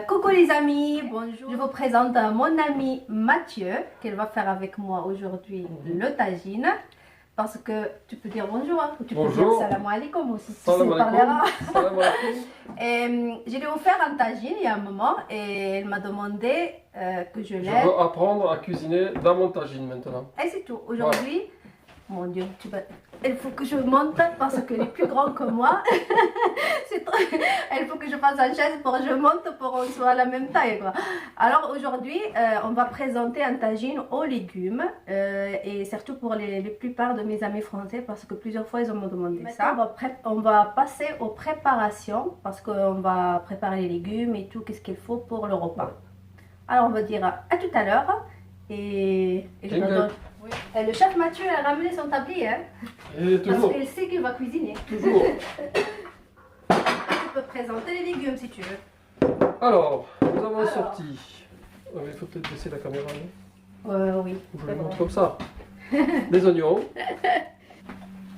Coucou les amis, bonjour. Je vous présente mon ami Mathieu, qu'elle va faire avec moi aujourd'hui le tagine. Parce que tu peux dire bonjour, hein, ou tu peux dire salam alaikum aussi. Salam alaikum. Salam alaikum. Je lui ai offert un tagine il y a un moment et elle m'a demandé que je l'aide. Je veux apprendre à cuisiner dans mon tagine maintenant. Et c'est tout. Aujourd'hui, mon Dieu, il faut que je monte parce qu'elle est plus grande que moi. Il faut que je fasse la chaise pour que je monte pour qu'on soit à la même taille, quoi. Alors aujourd'hui, on va présenter un tagine aux légumes et surtout pour la plupart de mes amis français parce que plusieurs fois ils m'ont demandé ça. On va passer aux préparations parce qu'on va préparer les légumes et tout, qu'est-ce qu'il faut pour le repas. Alors on va dire à tout à l'heure et je donne. Oui. Le chef Mathieu a ramené son tablier, hein, et toujours. Parce qu'il sait qu'il va cuisiner. Toujours. Tu peux présenter les légumes si tu veux. Alors, nous avons sorti. Il faut peut-être baisser la caméra, non? Oui. Je le montre comme ça. Les oignons.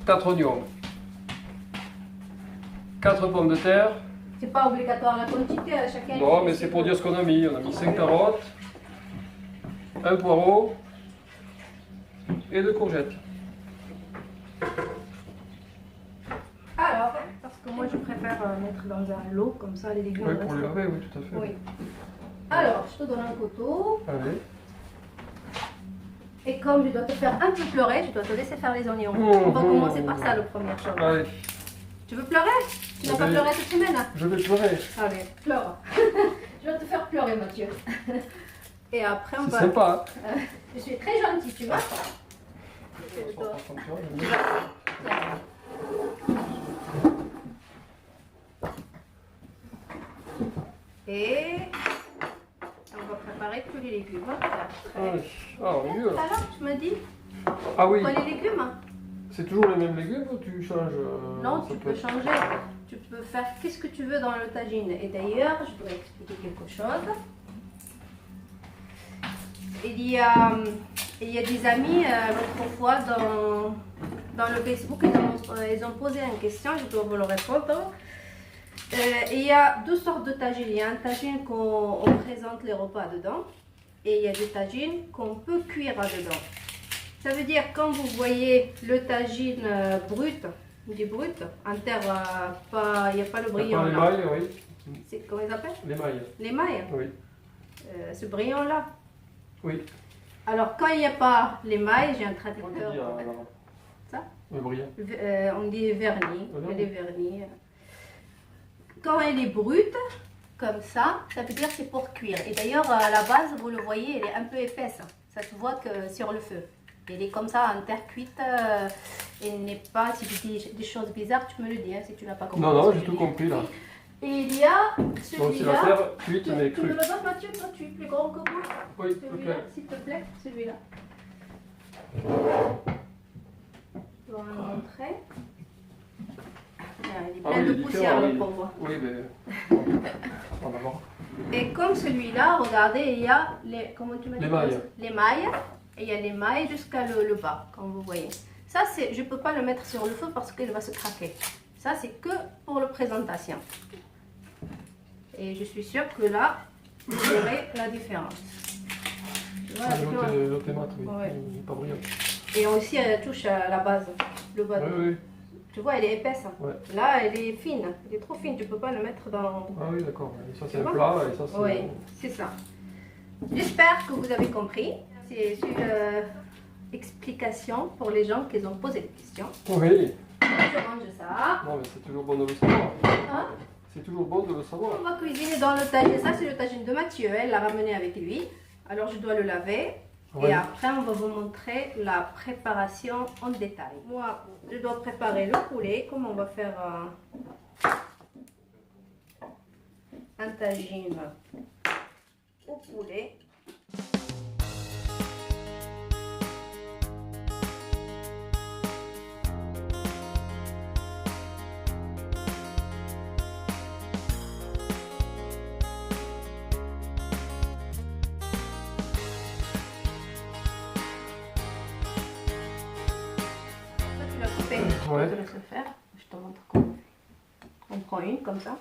4 oignons. 4 pommes de terre. C'est pas obligatoire la quantité, chacun. Non, mais c'est pour dire ce qu'on a mis. On a mis 5 carottes, un poireau et 2 courgettes. Alors, parce que moi je préfère mettre dans un lot comme ça les légumes. Oui, pour les laver, oui, tout à fait. Oui. Alors, je te donne un couteau. Allez. Et comme je dois te faire un peu pleurer, je dois te laisser faire les oignons. On va commencer par ça, la première chose. Allez. Tu veux pleurer? Tu n'as pas pleuré cette semaine? Je vais pleurer. Allez, pleure. Je vais te faire pleurer, Mathieu. Et après, on va... C'est sympa. Je suis très gentille, tu vois? Et on va préparer tous les légumes. Ah, mieux. Alors, tu m'as dit? Ah oui. Quoi, les légumes? C'est toujours les mêmes légumes ou tu changes? Non, tu peux changer. Tu peux faire qu'est-ce que tu veux dans le tagine. Et d'ailleurs, je dois expliquer quelque chose. Il y a des amis, l'autre fois, dans le Facebook, ils ont posé une question, je dois vous le répondre. Il y a deux sortes de tagines. Il y a un tagine qu'on présente les repas dedans. Et il y a des tagines qu'on peut cuire dedans. Ça veut dire quand vous voyez le tagine brut, du brut, en terre, il n'y a pas le brillant là. L'émail, oui. Comment ils appellent? L'émail. L'émail? Oui. Ce brillant là. Oui. Alors quand il n'y a pas l'émail, j'ai un traducteur. Ça? Le brillant. On dit vernis. Voilà. Elle est vernis. Quand elle est brute, comme ça veut dire c'est pour cuire. Et d'ailleurs, à la base, vous le voyez, elle est un peu épaisse. Ça se voit que sur le feu. Elle est comme ça en terre cuite. Elle n'est pas, si tu dis des choses bizarres, tu me le dis, hein, si tu n'as pas compris. Non, non, j'ai tout compris là. Et il y a Donc c'est la celui-là. terre cuite mais Tu me crue. le donnes, Mathieu, toi tu es plus grand que moi. Oui, Celui-là, ok. s'il te plaît, celui-là. Je vais le montrer. Il est plein de poussière, le pauvre. Oui, mais on va voir. Et comme celui-là, regardez, il y a les, comment tu m'as dit? L'émail. L'émail. Et il y a l'émail jusqu'à le bas, comme vous voyez. Ça, je ne peux pas le mettre sur le feu parce qu'il va se craquer. Ça, c'est que pour la présentation. Et je suis sûre que là, vous verrez la différence. Tu vois, L'autre est mat, oui. Ouais. Il n'est pas brillant. Et aussi, elle touche à la base, le bas. Oui, oui. Tu vois, elle est épaisse. Ouais. Là, elle est fine. Elle est trop fine. Tu ne peux pas le mettre dans... Ah oui, d'accord. Ça, c'est Tu un vois? plat et ça, c'est... Oui, c'est ça. J'espère que vous avez compris. C'est une explication pour les gens qui ont posé des questions. Oui. Je range ça. Non, mais c'est toujours bon de le savoir. Hein? C'est toujours bon de le savoir. On va cuisiner dans le tagine. Ça, c'est le tagine de Mathieu. Elle l'a ramené avec lui. Alors, je dois le laver. Ouais. Et après, on va vous montrer la préparation en détail. Moi, je dois préparer le poulet. Comment on va faire un tagine au poulet. Ouais. Je te laisse le faire. Je te montre comment. On prend une comme ça.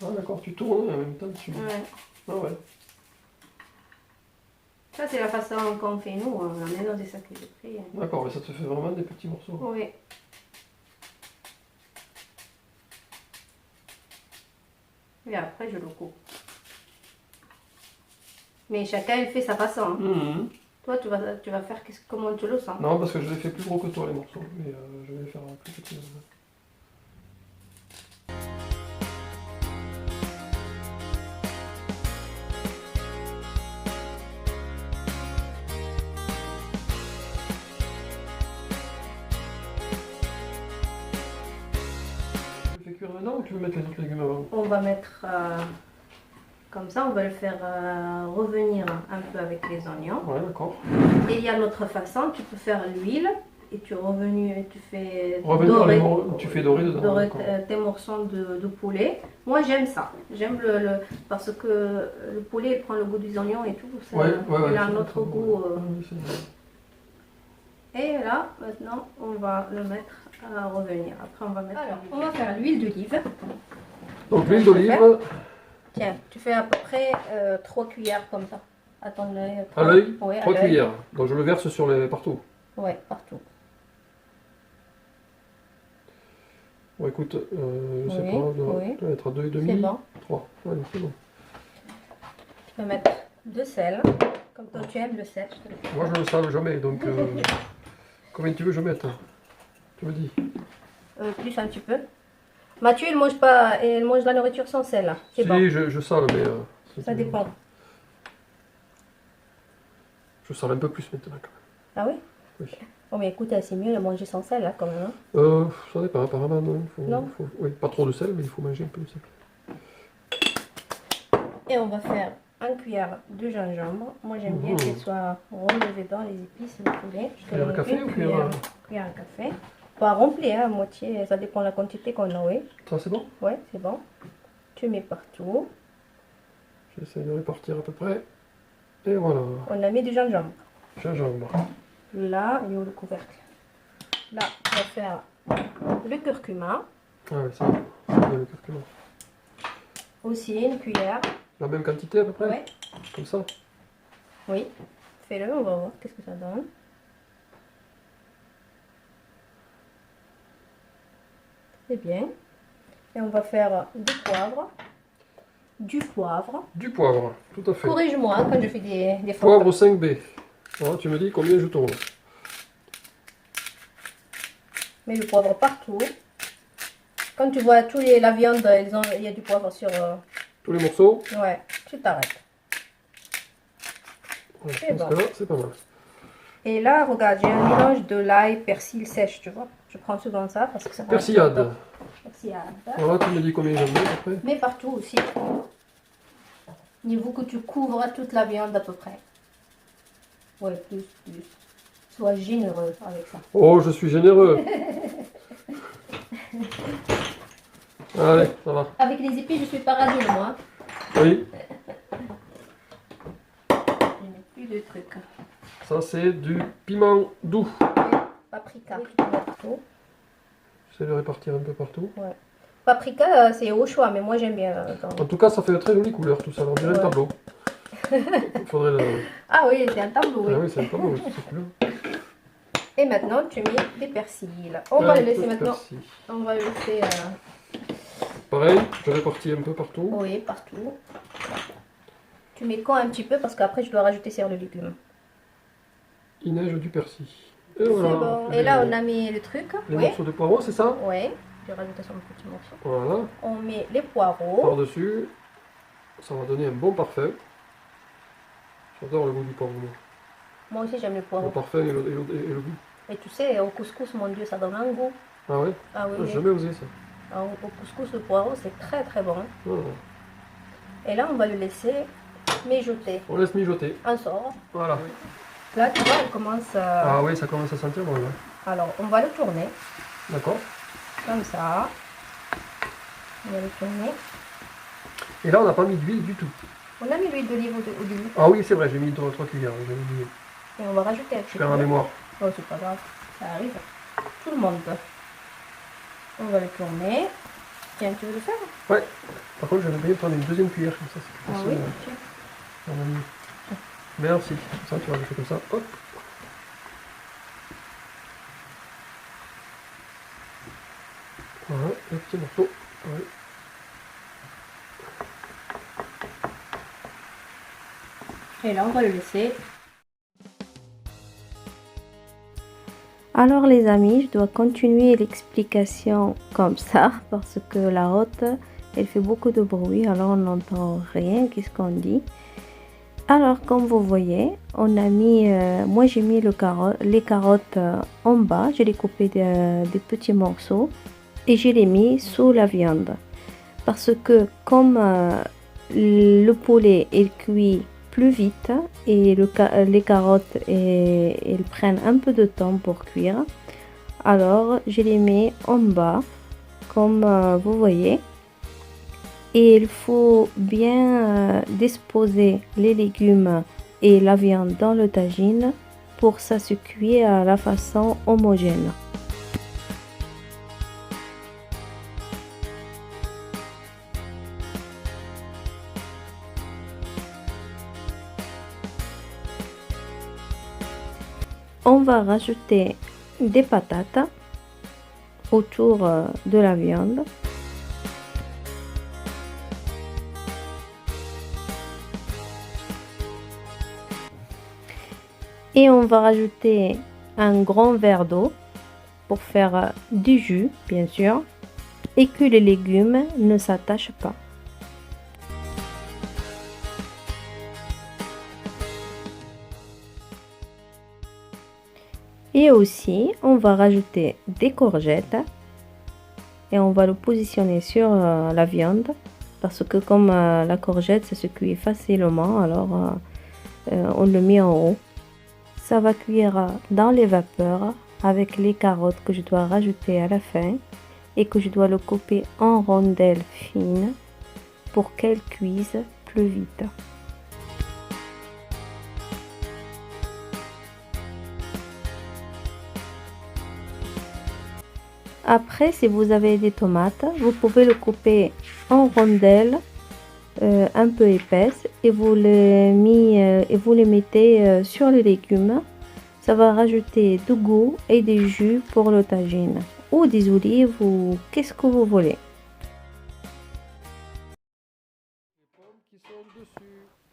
Ah d'accord, tu tournes et en même temps tu... Ouais. Ah ouais. Ça, c'est la façon qu'on fait nous, on la met dans des sacs que j'ai pris. D'accord, mais ça te fait vraiment des petits morceaux. Oui. Et après, je le coupe. Mais chacun, il fait sa façon. Mhm. Toi, tu vas faire comment tu le sens. Non, parce que je les fais plus gros que toi les morceaux, mais je vais les faire plus petits. Tu le fais cuire maintenant ou tu veux mettre les autres légumes avant? On va mettre comme ça, on va le faire revenir un peu avec les oignons. Ouais, d'accord. Et il y a l'autre façon, tu peux faire l'huile et tu fais Tu fais dorer dedans. dorer d'accord. tes morceaux de poulet. Moi j'aime ça, j'aime parce que le poulet il prend le goût des oignons et tout, ça, il a un autre goût. Ah oui, c'est vrai. Et là, maintenant, on va le mettre à revenir. Après, on va mettre. Alors, on va faire l'huile d'olive. Donc l'huile d'olive, Tiens, tu fais à peu près 3 cuillères comme ça. À ton œil. à l'œil, Ouais, à 3 l'œil. cuillères. Donc je le verse sur partout. Ouais, partout. Bon écoute, je sais Oui, pas, on doit oui. être à 2,5. C'est bon. 3. Ouais, c'est bon. Tu peux mettre de sel. Comme toi, tu aimes le sel. je te le fais. Moi je ne le sale jamais, donc combien tu veux que je mette? Tu me dis. Plus un petit peu. Mathieu, il mange pas, il mange la nourriture sans sel. Là. C'est Si, bon. je sale, mais... Ça dépend. Je sale un peu plus maintenant quand Ah oui? Oui. Oh, mais écoute, c'est mieux de manger sans sel, là, quand même. Hein. Ça dépend, apparemment, non. Non. Oui, pas trop de sel, mais il faut manger un peu de sel. Et on va faire une cuillère de gingembre. Moi, j'aime bien qu'elle soit relevée dans les épices, le poulet. Cuillère à café ou cuillère Cuillère à café. Pas remplie, hein, à moitié, ça dépend de la quantité qu'on a, oui. Ça c'est bon? Ouais, c'est bon. Tu mets partout. J'essaie de répartir à peu près. Et voilà. On a mis du gingembre. Gingembre. Là, il y a le couvercle. Là, on va faire le curcuma. Ah ouais, ça, c'est bien le curcuma. Aussi, une cuillère. La même quantité à peu près? Ouais. Comme ça? Oui. Fais-le, on va voir qu'est-ce que ça donne. C'est bien. Et on va faire du poivre. Du poivre. Du poivre, tout à fait. Corrige-moi quand je fais des fautes. Poivre 5B. Voilà, tu me dis combien je tourne. Mets le poivre partout. Quand tu vois la viande, il y a du poivre sur... Tous les morceaux. Ouais, tu t'arrêtes. Ouais, je C'est pense bon. que là, c'est pas mal. Et là, regarde, j'ai un mélange de l'ail, persil sèche, tu vois. Je prends souvent ça parce que ça... Persillade. Persillade. Voilà, tu me dis combien j'en mets après. Mais partout aussi. Niveau que tu couvres toute la viande à peu près. Ouais, plus. Sois généreux avec ça. Oh, je suis généreux. Allez, ça va. Avec les épis, je suis paradis, moi. Oui, Je mets plus de trucs. ça c'est du piment doux. Paprika, tu peux mettre partout. J'essaie de répartir un peu partout. Ouais. Paprika, c'est au choix, mais moi j'aime bien. En tout cas, ça fait de très jolie couleur tout ça. On dirait un Ouais. tableau. Il faudrait le... Ah oui, c'est un tableau, oui. Ah oui, c'est un tableau, cette couleur. Et maintenant, tu mets des persils. On va le laisser maintenant. Persil. On va le laisser. Pareil, je répartis un peu partout. Oui, partout. Tu mets quand un petit peu parce qu'après je dois rajouter sur le légume. Il neige du persil. Et C'est voilà. bon. Et là, on a mis le truc. Les Oui. morceaux de poireaux, c'est ça? Oui. Je rajoute sur un petit morceau. Voilà. On met les poireaux. Par-dessus, ça va donner un bon parfum. J'adore le goût du poivre. Moi. Moi aussi j'aime les Le poireaux. parfum et le goût. Et tu sais, au couscous, mon Dieu, ça donne un goût. Ah ouais? Ah oui. J'ai oui. jamais osé ça. Ah, au couscous, le poireau, c'est très très bon. Voilà. Et là, on va le laisser mijoter. On laisse mijoter. On sort. Voilà. Là, tu vois, il commence à... Ah oui, ça commence à sentir bon là. Alors, on va le tourner. D'accord. Comme ça. On va le tourner. Et là, on n'a pas mis d'huile du tout. On a mis l'huile d'olive au début. Ah oui, c'est vrai, j'ai mis 3 cuillères. J'ai oublié. Et on va rajouter un petit Je perds la mémoire. Oh, c'est pas grave. Ça arrive. Tout le monde peut. On va le tourner. Tiens, tu veux le faire? Ouais. Par contre, j'aimerais bien prendre une deuxième cuillère comme ça. C'est plus Ah facile, oui, tiens. à mon avis. Merci. Comme ça, tu vas le faire comme ça. Hop. Voilà, un petit morceau. Ouais. Et là, on va le laisser. Alors les amis, je dois continuer l'explication comme ça parce que la hotte, elle fait beaucoup de bruit, alors on n'entend rien, qu'est-ce qu'on dit. Alors comme vous voyez, on a mis, moi j'ai mis les carottes en bas, je les coupé des petits morceaux et je les mis sous la viande. Parce que comme le poulet est cuit plus vite et les carottes elles prennent un peu de temps pour cuire, alors je les mets en bas comme vous voyez, et il faut bien disposer les légumes et la viande dans le tagine pour ça se cuire à la façon homogène. On va rajouter des patates autour de la viande. Et on va rajouter un grand verre d'eau pour faire du jus, bien sûr, et que les légumes ne s'attachent pas. Et aussi, on va rajouter des courgettes et on va le positionner sur la viande parce que comme la courgette, ça se cuit facilement, alors on le met en haut. Ça va cuire dans les vapeurs avec les carottes que je dois rajouter à la fin et que je dois le couper en rondelles fines pour qu'elles cuisent plus vite. Après, si vous avez des tomates, vous pouvez le couper en rondelles un peu épaisses et vous les mettez sur les légumes. Ça va rajouter du goût et des jus pour le tagine ou des olives ou qu'est-ce que vous voulez.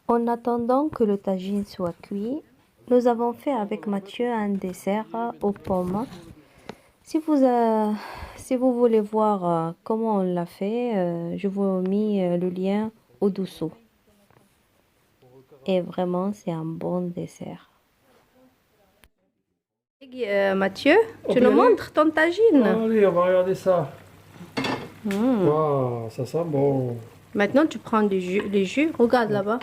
En attendant que le tagine soit cuit, nous avons fait avec Mathieu un dessert aux pommes. Si vous voulez voir comment on l'a fait, je vous ai mis le lien au-dessous. Et vraiment, c'est un bon dessert. Mathieu, tu nous montres ton tagine? Allez, on va regarder ça. Waouh, ça sent bon. Maintenant, tu prends les jus, regarde là-bas.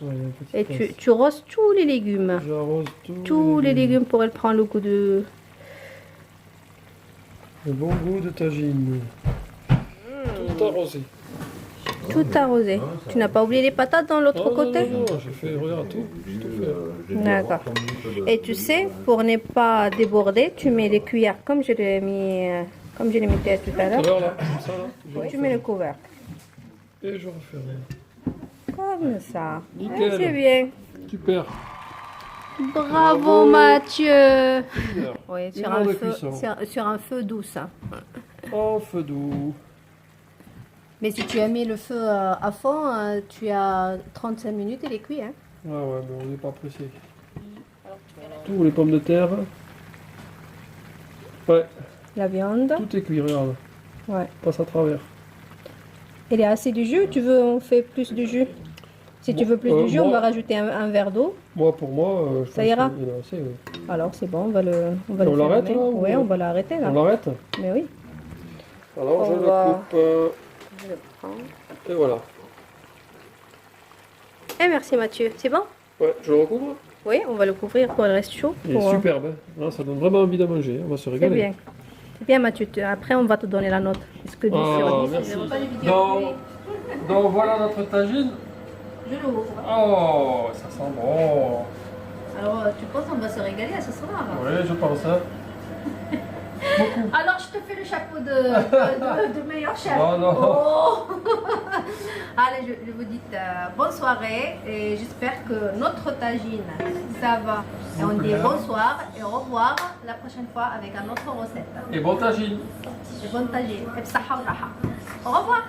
Ouais, Et tu roses tous les légumes. J'arrose Tous les légumes pour elle prendre le goût de... Le bon goût de tagine. Tout arrosé. Tout arrosé. Tu n'as pas oublié les patates dans l'autre côté? Non, j'ai fait, regarde, tout. J'ai tout fait. D'accord. Et tu sais, pour ne pas déborder, tu mets les cuillères comme je l'ai mis, comme je les mettais tout à l'heure. Alors là, comme ça, là. Tu mets le couvercle. Et je refais. Comme ça. Nickel. C'est bien. Super. Bravo Mathieu. Oui, Une heure de cuisson. sur un feu doux. Ça. En feu doux. Mais si tu as mis le feu à fond, tu as 35 minutes et il est cuit. Hein. Ouais, mais on n'est pas pressé. Tous les pommes de terre. Ouais, La viande. tout est cuit, regarde. Ouais. Passe à travers. Il y a assez de jus. Tu veux on fait plus de jus? Si tu veux plus de jus, on va rajouter un verre d'eau. Moi, pour moi, je Ça ira. qu'il y en a assez, oui. Alors c'est bon, on va le On l'arrête là? Oui, on va l'arrêter là. On l'arrête? Mais oui. Alors, je On le va- coupe. Je le prends. Et voilà. Et merci Mathieu. C'est bon? Ouais, je le recouvre. Oui, on va le couvrir pour qu'il reste chaud. Il est superbe. Hein. Non, ça donne vraiment envie de manger. On va se C'est régaler. bien. C'est bien Mathieu. Après, on va te donner la note. Est-ce que 10 sur 10? Merci. Je n'aime pas les vidéos. Donc voilà notre tagine. Je l'ouvre. Oh, ça sent bon. Alors, tu penses qu'on va se régaler à ce soir? Oui, je pense. Hein. Beaucoup. Alors, je te fais le chapeau de meilleur chef. Non, non. Oh. Allez, je vous dis bonne soirée et j'espère que notre tagine, ça va. Et on dit bonsoir et au revoir la prochaine fois avec une autre recette. Et bon tagine. Et bonne tagine. Et bsaha ou raha. Au revoir.